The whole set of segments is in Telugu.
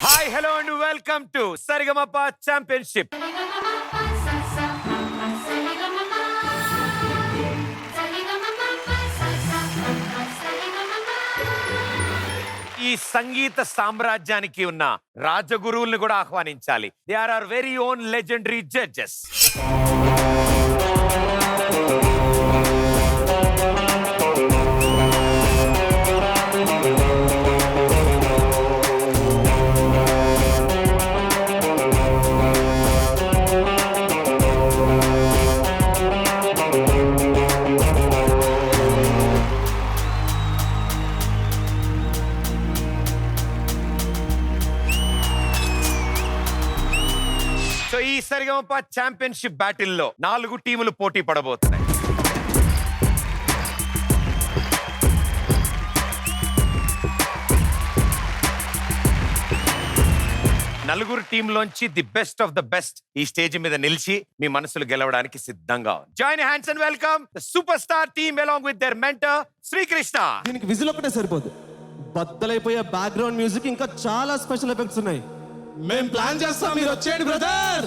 Hi, hello, and welcome to Saregama Championship. ఈ సంగీత సామ్రాజ్యానికి ఉన్న రాజగురువుల్ని కూడా ఆహ్వానించాలి. They are our very own legendary judges. So ఈ సరిగమప ఛాంపియన్షిప్ బ్యాటిల్లో 4 టీములు పోటీ పడబోతున్నాయి. నలుగురు టీంలోంచి the best of the best ఈ స్టేజ్ మీద నిలిచి మీ మనసులు గెలవడానికి సిద్ధంగా ఉంది. Join hands and welcome the super star team along with their mentor Srikrishna. దీనికి విజిల్ ఒకటే సరిపోదు, బద్దలైపోయే బ్యాక్గ్రౌండ్ మ్యూజిక్, ఇంకా చాలా స్పెషల్ ఎఫెక్ట్స్ ఉన్నాయి. మేం ప్లాన్ చేస్తాం, మీరు వచ్చేయండి brother.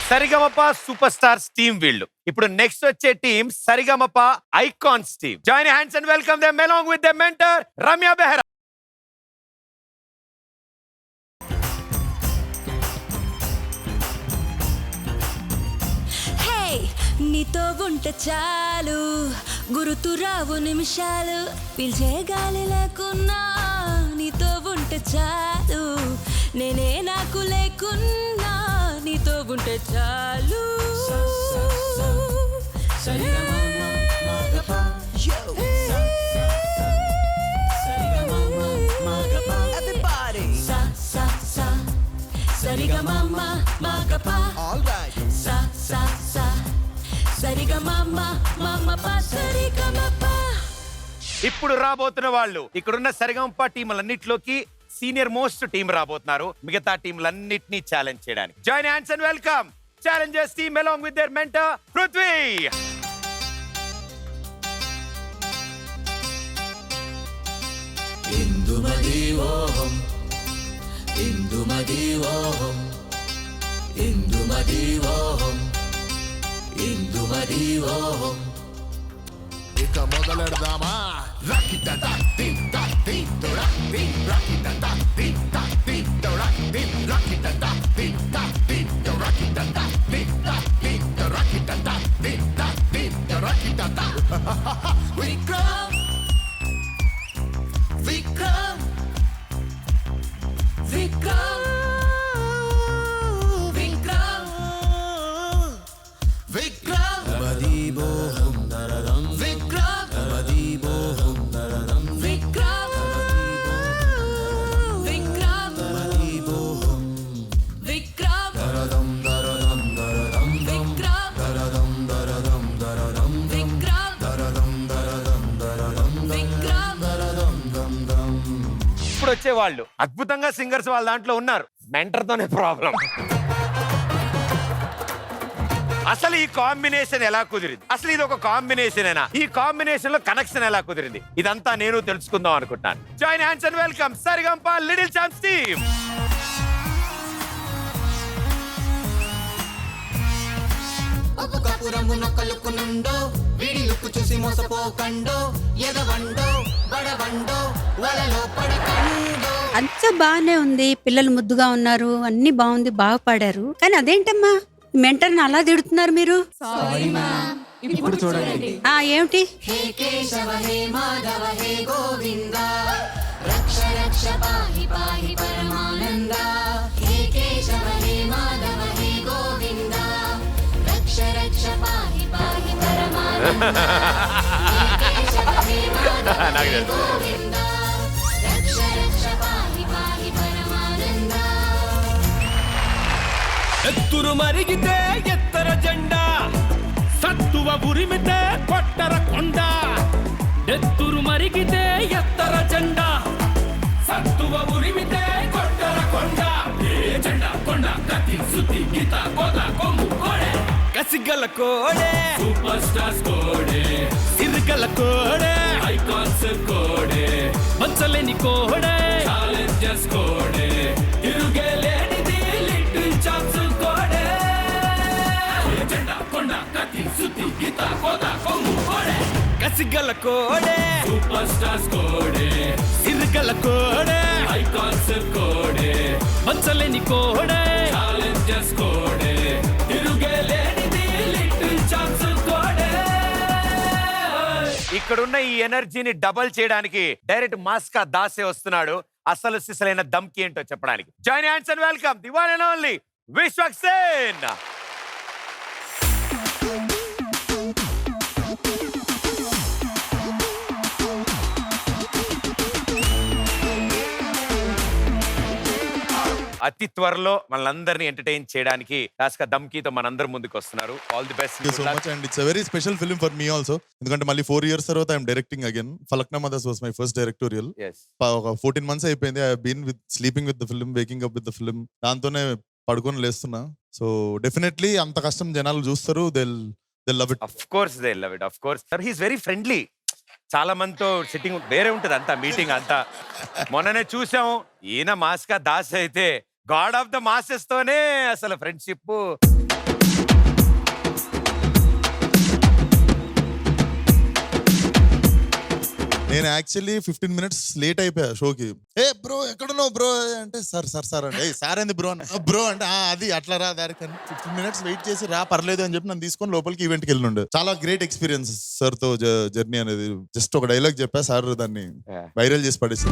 Sa Re Ga Ma Pa super stars team వీళ్ళు. ఇప్పుడు నెక్స్ట్ వచ్చే team Sa Re Ga Ma Pa icons team. Join hands and welcome them along with the mentor Ramya Behra. నీతో ఉంటే చాలు, గురుతురావు నిమిషాలు, పిలిచే గాలి లేకున్నా నీతో ఉంటే చాలు, నేనే నాకు లేకున్నా నీతో ఉంటే చాలు. ఇప్పుడు రాబోతున్న వాళ్ళు ఇక్కడున్న సరిగమప టీములన్నిటిలోకి సీనియర్ మోస్ట్ టీం రాబోతున్నారు, మిగతా టీంలన్నిటినీ ఛాలెంజ్ చేయడానికి. Join hands and welcome challengers team along with their mentor Prithvi. ఇందుమదీవోహం ఇందుమదీవోహం ఇందుమదీవోహం ఇందుమదీవోహం. ఇక మొదలెడదామా? విక్రమ్ విక్రమ్ విక్రమ్ విక్రమ్ విక్రమ్ మదీవోహం దరదం విక్రమ్ మదీవోహం దరదం విక్రమ్ విక్రమ్ మదీవోహం విక్రమ్ దరదం దరదం దరదం విక్రమ్ దరదం దరదం దరదం విక్రమ్ దరదం దరదం దరదం విక్రమ్ దరదం దం దం. ఇప్పుడు వచ్చే వాళ్ళు అద్భుతంగా సింగర్స్ వాళ్ళ దాంట్లో ఉన్నారు, మెంటర్ తోనే ప్రాబ్లం. అసలు ఈ కాంబినేషన్ ఎలా కుదిరింది? అసలు ఇది ఒక కాంబినేషన్ అయినా ఈ కాంబినేషన్ లో కనెక్షన్ ఎలా కుదిరింది? ఇదంతా నేను తెలుసుకుందాం అనుకుంటున్నాను. Join hands and welcome Sa Re Ga Ma Pa little champs team. ఉప్పు కపురము నొక్కలుకునుండో, వీడి లుక్కు చూసి మోసపోకండో, ఎదవండో బడవండో వలలో పడకండో. అంతా బాగానే ఉంది, పిల్లలు ముద్దుగా ఉన్నారు, అన్ని బాగుంది, బాగా పాడారు. కానీ అదేంటమ్మా మెంటర్ని అలా తిడుతున్నారు మీరు? ఇప్పుడు చూడండి. ఏమిటి? హే కేశవ హే మాధవ హే గోవింద, రక్ష రక్ష పాహి పాహి పరమానంద. హే కేశవ హే మాధవ హే గోవింద, రక్ష రక్ష పాహి పాహి పరమానంద. హే కేశవ నాకు తెలుసు. గోవింద రక్ష రక్ష పాహి పాహి పరమానంద ఎత్తురు మరిగితే ఎత్తర జెండా సత్తువ ఉరిమితే కొట్టర కొండ ఎత్తురు మరిగితే ఎత్తర జెండా సత్తువ ఉరిమితే కొట్టర కొండ ఏ జెండా కొండ కత్తి సుత్తి గీత కోద కొమ్ము కోడే కసిగల కోడే సూపర్ స్టార్స్ కోడే సిరిగల కోడే ఐకాన్స్ కోడే వంచలేని కోడే ఛాలెంజర్స్ కోడే తిరుగేలేనిది లిటిల్ ఛాన్స్ కోడే ఏ జెండా కొండ కత్తి సుత్తి గీత కోద కొమ్ము కోడే కసిగల కోడే సూపర్ స్టార్స్ కోడే సిరిగల కోడే ఐకాన్స్ కోడే వంచలేని కోడే ఛాలెంజర్స్ కోడే తిరుగేలేనిది లిటిల్ ఛాన్స్ కోడే ఇక్కడున్న ఈ ఎనర్జీని డబల్ చేయడానికి డైరెక్ట్ మాస్కా దాసే వస్తున్నాడు. అసలు సిసలైన దమ్కి ఏంటో చెప్పడానికి. Join hands and welcome the one and only Vishwaksen. అతి త్వరలో మనందరినీ ఎంటర్టైన్ చేయడానికి కాస్క దమ్కీతో మనందరి ముందుకు వస్తున్నారు. All the best. Thank you so much, and it's a very special film for me also. ఎందుకంటే మళ్ళీ 4 years తర్వాత I'm directing again. Falaknuma Das was my first directorial. ఒక 14 months అయిపోయింది. I been with sleeping with the film, waking up with the film. దాంతోనే పడుకొని లేస్తున్నా. సో డెఫినెట్లీ అంత కష్టం జనాలు చూస్తారు. They'll love it. Of course they love it. Of course sir he's very friendly. చాలా మందితో సిట్టింగ్ వేరే ఉంటుంది అంతా, మీటింగ్ అంతా. మొన్ననే చూసాం. ఈయన మాస్కా దాస్ అయితే గాడ్ ఆఫ్ ద మాసెస్ తోనే అసలు ఫ్రెండ్షిప్. నేను యాక్చువల్లీ 15 minutes లేట్ అయిపోయా షోకి. ఏ బ్రో ఎక్కడున్నావు బ్రో అంటే సార్ అంటే సార్ ఏంది బ్రో అన్న. బ్రో అంటే అది అట్లా రా దానికి 15 minutes వెయిట్ చేసి రా పర్లేదు అని చెప్పి నన్ను తీసుకొని లోపలికి ఈవెంట్కి వెళ్ళిండు. చాలా గ్రేట్ ఎక్స్పీరియన్స్ సార్ తో జర్నీ అనేది. జస్ట్ ఒక డైలాగ్ చెప్పా, సార్ దాన్ని వైరల్ చేసి పడేసి.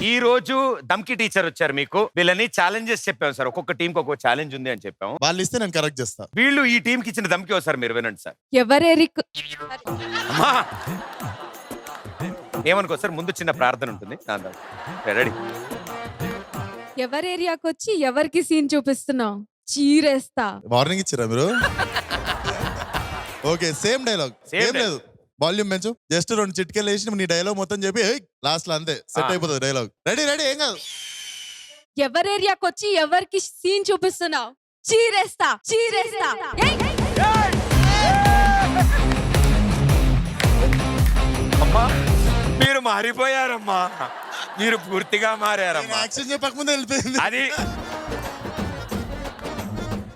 ఈ రోజు దమ్కి టీచర్ వచ్చారు మీకు. వీళ్ళని ఛాలెంజెస్ చెప్పాం సార్. ఒక్కొక్క టీం కి ఒక్కొక్క ఛాలెంజ్ ఉంది అని చెప్పాం. వాళ్ళు ఇస్తే నేను కరెక్ట్ చేస్తా. వీళ్ళు ఈ టీం కి ఇచ్చిన దమ్కి ఒకసారి మీరు వినండి సార్. అమ్మా ఏమనుకో సార్, ముందు చిన్న ప్రార్థన ఉంటుంది. రెడీ? ఎవరి ఏరియాకి వచ్చి ఎవరికి సీన్ చూపిస్తున్నావు? చీరేస్తా. వార్నింగ్ ఇచ్చారా మీరు? Okay, same dialogue. ఏం లేదు, వాల్యూమ్ పెంచు. జస్ట్ 2 చిట్కెలు వేసి నీ డైలాగ్ మొత్తం చెప్పి లాస్ట్ లో అంతే సెట్ అయిపోతుంది డైలాగ్. రెడీ ఏం కాదు. ఎవరి ఏరియాకి వచ్చి ఎవరికి సీన్ చూపిస్తున్నావు? చీరేస్తా. అమ్మా మీరు మారిపోయారమ్మా. మీరు పూర్తిగా మారారమ్మా. యాక్షన్ చెప్పకముందే వెళ్ళిపోయింది అది.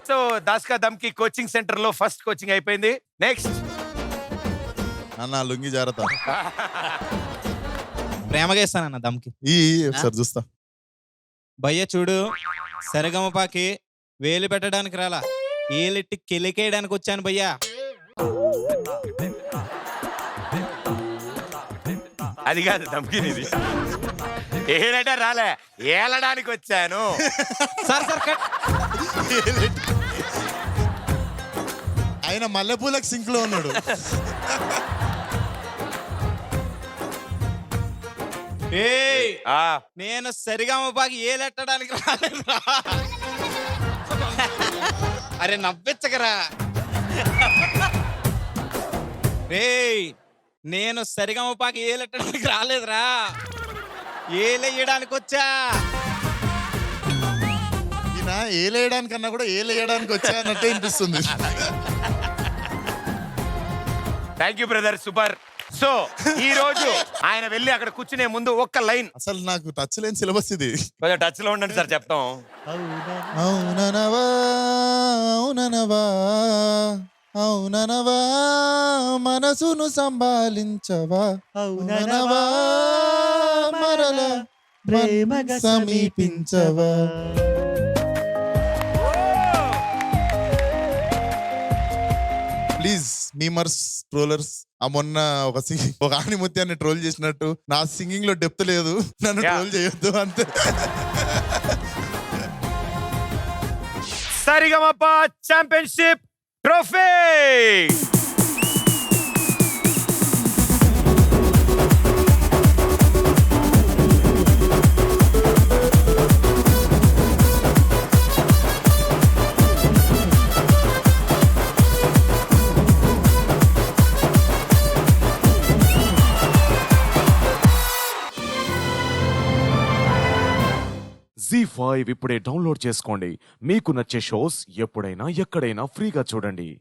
సో దాస్కా దమ్కి కోచింగ్ సెంటర్ లో ఫస్ట్ కోచింగ్ అయిపోయింది. నెక్స్ట్ అన్న లుంగి జాగ్రత్త. ప్రేమగా ఇస్తానన్న దమ్కి. ఒకసారి చూస్తా. భయ్య చూడు, సరిగమపాకి వేలు పెట్టడానికి రాలా, ఏలెట్టి కెలికేయడానికి వచ్చాను భయ్యా. అది కాదు దమ్కినిది. ఏలట రాలే, ఏలడానికి వచ్చాను. సార్ ఆయన మల్లెపూలకు సింక్ లో ఉన్నాడు. నేను సరిగమపాకి ఏలెట్టడానికి రాలేదురా. అరే నవ్వించకరా. నేను సరిగమపాకి ఏలెట్టడానికి రాలేదురా, ఏలేయడానికి వచ్చా. ఈయన ఏలేయడానికన్నా కూడా ఏలేయడానికి వచ్చా అన్నట్టే అనిపిస్తుంది. Thank you brother, super. So ఈ రోజు ఆయన వెళ్ళి అక్కడ కూర్చునే ముందు ఒక్క లైన్. అసలు నాకు టచ్ లేని సిలబస్ ఇది. కొంచెం టచ్ లో ఉండండి సార్, చెప్తాం. అవుననవా అవుననవా అవుననవా మనసును సంభాళించవా, అవుననవా మరల ప్రేమగా సమీపించవా. ప్లీజ్ మీమర్స్, ట్రోలర్స్, ఆ మొన్న ఒక ఆణిముత్యాన్ని ట్రోల్ చేసినట్టు నా సింగింగ్ లో డెప్త్ లేదు, నన్ను ట్రోల్ చేయొద్దు అంతే. Sa Re Ga Ma Pa championship trophy. జీ5 ఇప్పుడే డౌన్లోడ్ చేసుకోండి. మీకు నచ్చే షోస్ ఎప్పుడైనా ఎక్కడైనా ఫ్రీగా చూడండి.